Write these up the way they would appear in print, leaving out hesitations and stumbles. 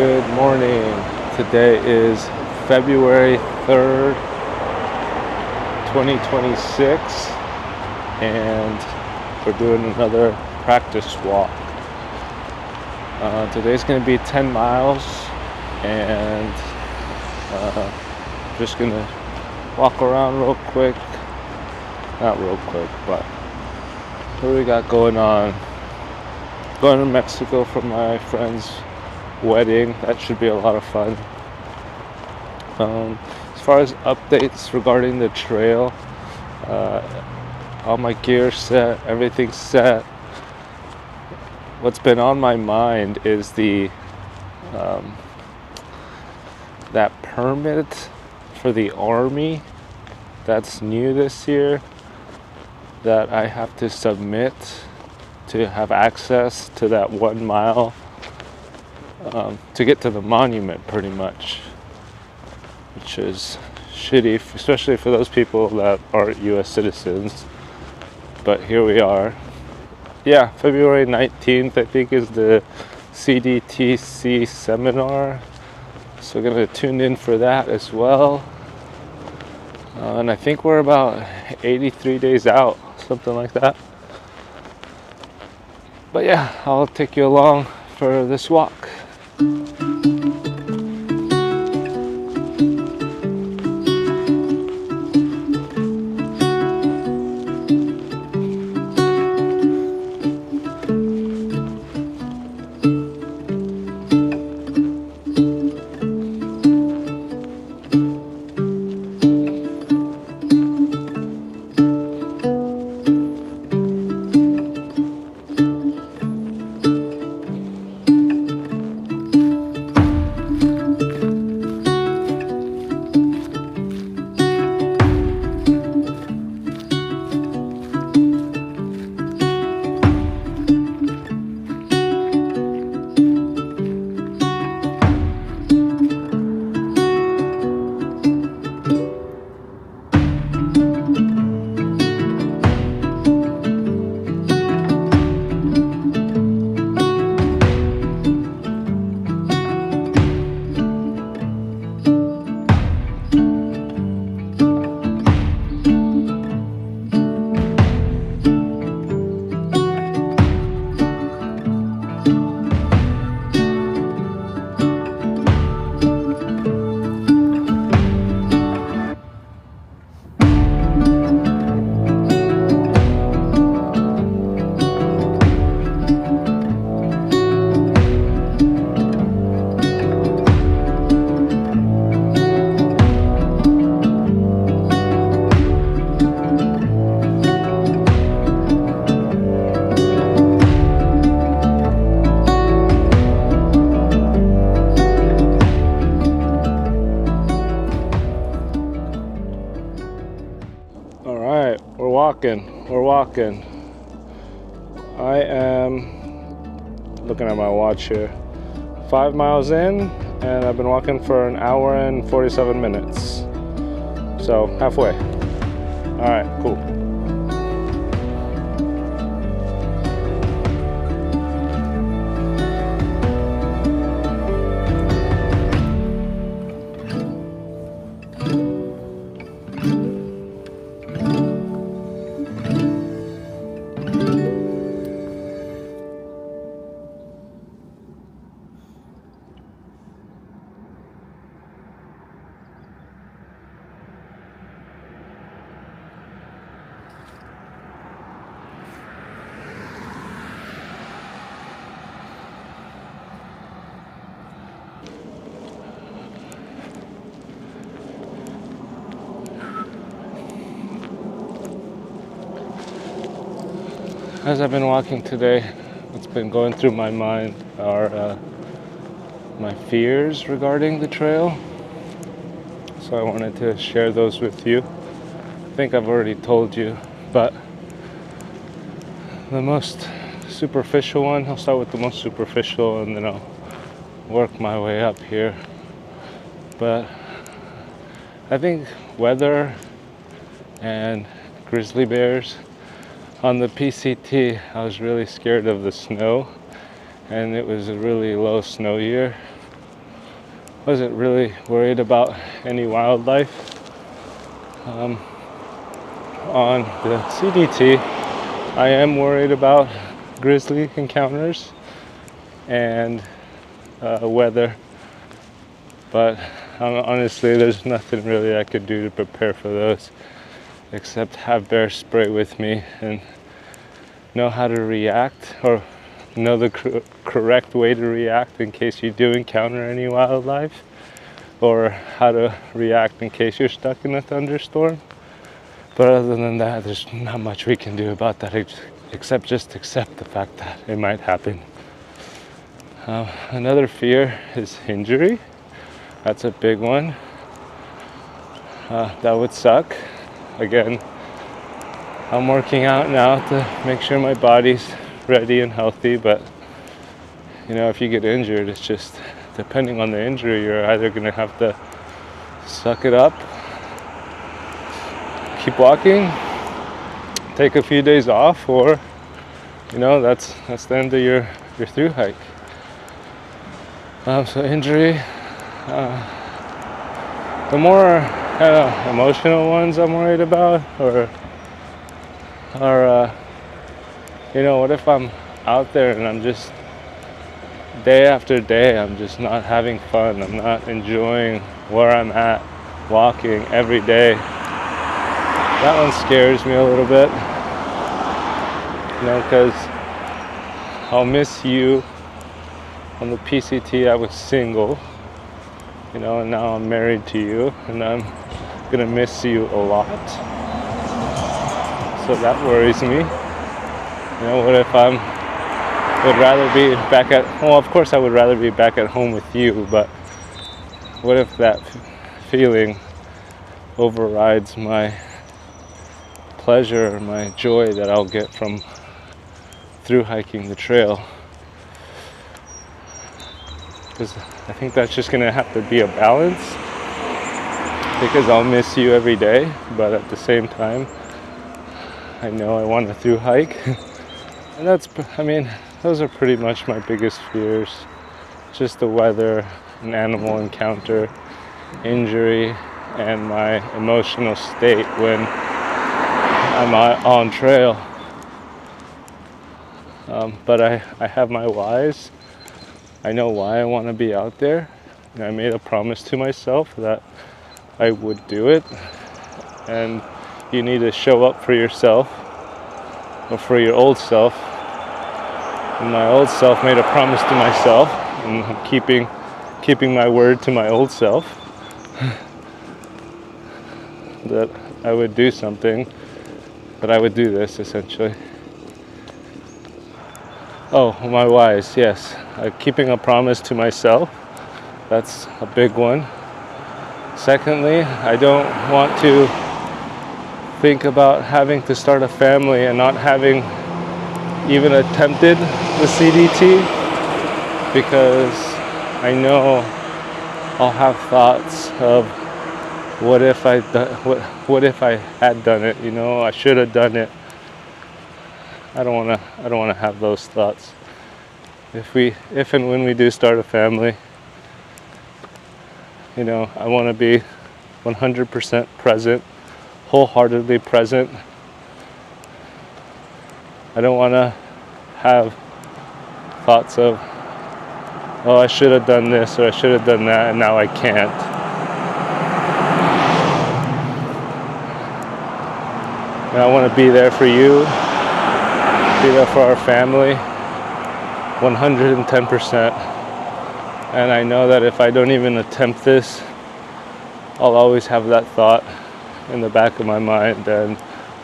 Good morning. Today is February 3rd, 2026, and we're doing another practice walk. Today's going to be 10 miles, and just going to walk around real quick. Not real quick, but what do we got going on? Going to Mexico for my friend's wedding. That should be a lot of fun. As far as updates regarding the trail, all my gear set, everything's set. What's been on my mind is that permit for the Army that's new this year that I have to submit to have access to that 1 mile to get to the monument, pretty much, which is shitty, especially for those people that aren't US citizens. But here we are. Yeah, February 19th, I think, is the CDTC seminar, so we're going to tune in for that as well. And I think we're about 83 days out, something like that. But yeah, I'll take you along for this walk. We're walking. I am looking at my watch here. 5 miles in, and I've been walking for an hour and 47 minutes. So halfway. All right, cool. As I've been walking today, what's been going through my mind are my fears regarding the trail. So I wanted to share those with you. I think I've already told you, but the most superficial one, I'll start with the most superficial and then I'll work my way up here. But I think weather and grizzly bears. On the PCT, I was really scared of the snow, and it was a really low snow year. wasn't really worried about any wildlife. On the CDT, I am worried about grizzly encounters and weather, but honestly, there's nothing really I could do to prepare for those except have bear spray with me and know how to react, or know the correct way to react in case you do encounter any wildlife, or how to react in case you're stuck in a thunderstorm. But other than that, there's not much we can do about that except just accept the fact that it might happen. Another fear is injury. That's a big one. That would suck. Again, I'm working out now to make sure my body's ready and healthy, but you know, if you get injured, it's just, depending on the injury, you're either gonna have to suck it up, keep walking, take a few days off, or you know, that's the end of your thru hike. So injury, the more kind of emotional ones I'm worried about, or you know, what if I'm out there and I'm just day after day, I'm just not having fun, I'm not enjoying where I'm at walking every day. That one scares me a little bit, you know, because I'll miss you. On the PCT, I was single, you know, and now I'm married to you, and I'm gonna miss you a lot. So that worries me. You know, what if would rather be back at, well, of course I would rather be back at home with you, but what if that feeling overrides my pleasure, my joy that I'll get from through hiking the trail? Because I think that's just gonna have to be a balance, because I'll miss you every day, but at the same time, I know I want to through hike. And that's, I mean, those are pretty much my biggest fears. Just the weather, an animal encounter, injury, and my emotional state when I'm on trail. But I have my whys. I know why I want to be out there. And I made a promise to myself that I would do it. And you need to show up for yourself, or for your old self. And my old self made a promise to myself, and I'm keeping my word to my old self that I would do something, that I would do this essentially. Oh, my whys, yes. Keeping a promise to myself, that's a big one. Secondly, I don't want to think about having to start a family and not having even attempted the CDT, because I know I'll have thoughts of what if I had done it, you know, I should have done it. I don't want to have those thoughts. If and when we do start a family, you know, I want to be 100% present, wholeheartedly present. I don't want to have thoughts of, oh, I should have done this, or I should have done that, and now I can't. And I want to be there for you, be there for our family, 110%. And I know that if I don't even attempt this, I'll always have that thought in the back of my mind, and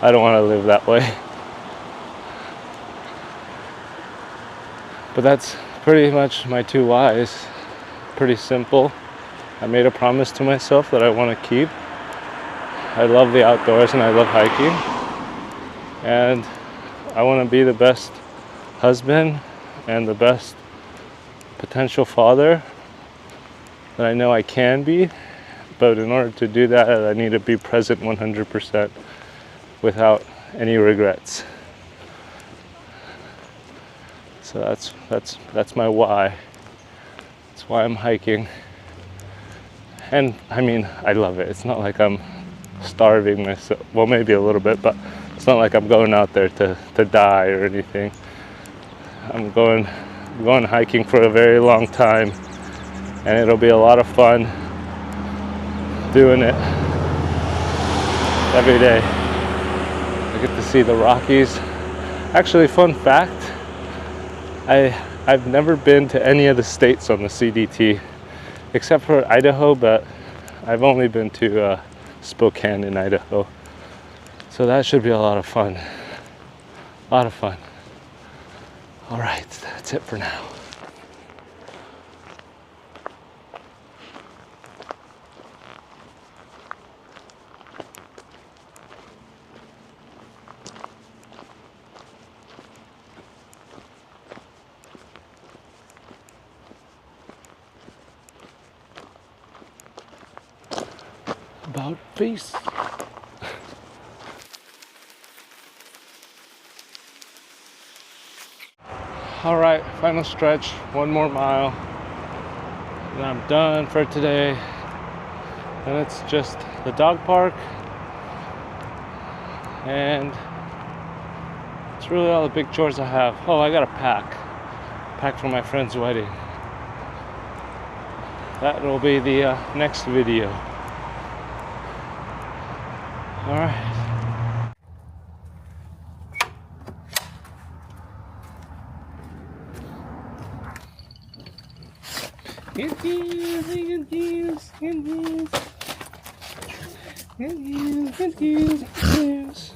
I don't want to live that way. But that's pretty much my two whys. Pretty simple. I made a promise to myself that I want to keep. I love the outdoors and I love hiking. And I want to be the best husband and the best potential father that I know I can be. But in order to do that, I need to be present 100% without any regrets. So that's my why. That's why I'm hiking. And I mean, I love it. It's not like I'm starving myself. Well, maybe a little bit, but it's not like I'm going out there to die or anything. I'm going hiking for a very long time, and it'll be a lot of fun doing it every day. I get to see the Rockies. Actually, fun fact, I've never been to any of the states on the CDT except for Idaho, but I've only been to Spokane in Idaho. So that should be a lot of fun. A lot of fun. All right, that's it for now. About face. All right, final stretch, 1 more mile, and I'm done for today. And it's just the dog park, and it's really all the big chores I have. Oh, I gotta pack for my friend's wedding. That will be the next video. All right. Good news.